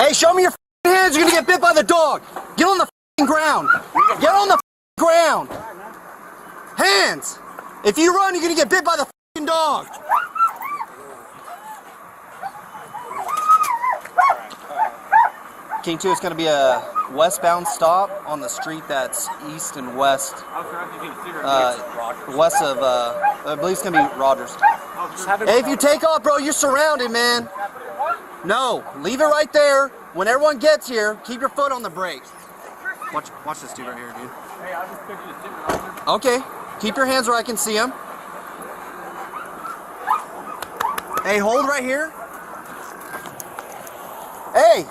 Hey, show me your hands. You're gonna get bit by the dog. Get on the ground. Get on the ground. Hands. If you run, you're gonna get bit by the dog. King 2, it's gonna be a westbound stop on the street that's east and west. West of, I believe it's gonna be Rogers. Hey, if you take off, bro, you're surrounded, man. No, leave it right there. When everyone gets here, keep your foot on the brake. Watch this dude right here, dude. Okay, keep your hands where I can see them. Hey, hold right here. Hey,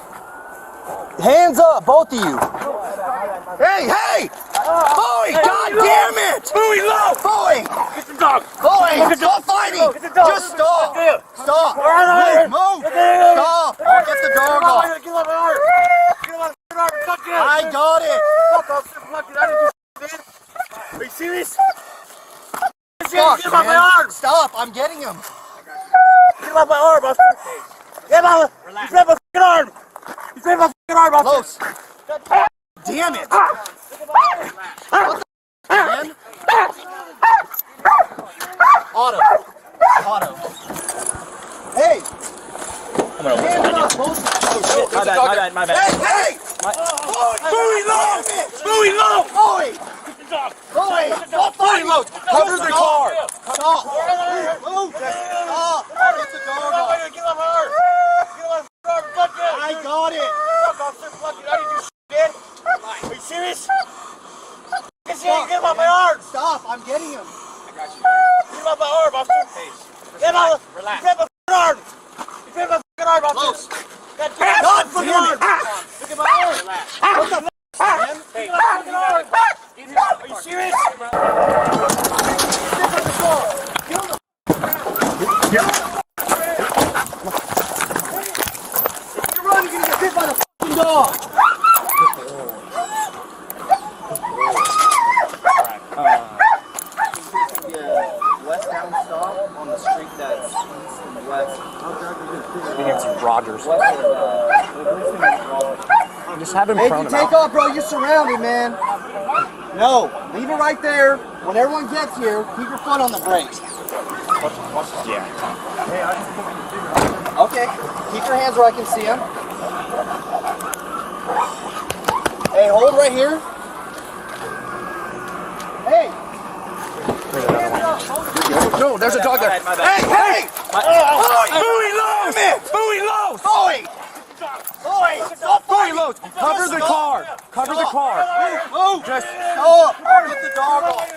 hands up, both of you. Hey, hey! Bowie, God damn it! Bowie, low! Bowie! Get the dog! Bowie, stop fighting! Just stop! Stop! Move! Stop! I'll get the dog off. I got it! Are you serious? Fuck, man. Stop, I'm getting him. Get him off my arm, Buster! Get him off! He's grabbed my f***ing arm! He's grabbed my f***ing arm, Buster! Close. Damn it! What the man? Auto. Hey! I'm gonna my bad. Hey! Bowie low! Bowie low! Bowie! Bowie! Stop fighting! Cover the car! Stop! Move! Stop! Get the dog off! Get off my arm! Get off my arm! I got it! Are you serious? Get him off my arm! Stop! I'm getting him! I got you. Get him off my arm, Buster! Get him off! Relax. Grab my arm! Grab my arm, Buster! Close! God damn it! Look at my arm! Relax. What the man? Hey, are you serious? If you run, you're gonna get bit by the f***ing dog! Westbound stop on the street that's east and west. I think it's Rogers. Just have him Hey, if prone you him take off, bro, you're surrounded, man. No, leave it right there. When everyone gets here, keep your foot on the brakes. Yeah. Okay, keep your hands where I can see them. Hey, hold right here. Hey! No, there's a dog there. Hey, hey! Bowie low! Bowie low! Bowie! Bowie! Stop Bowie fighting! low! Cover the car! Cover the car! Move! Just Stop! Get the dog off!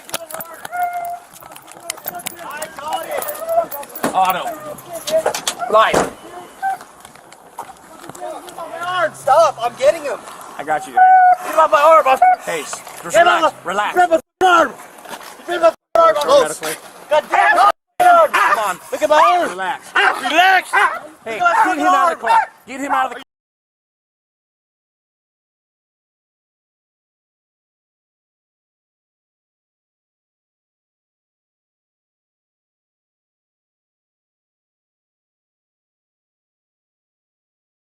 I got it! auto. Live. Stop! I'm getting him! I got you. There you go. Get him off my arm, Buster! Hey, just relax. Relax. Grab my arm! Grab my arm! Close! God damn it! Come on. Look at my arm! Relax. Relax! Hey, get him out of the car. Get him out of the car.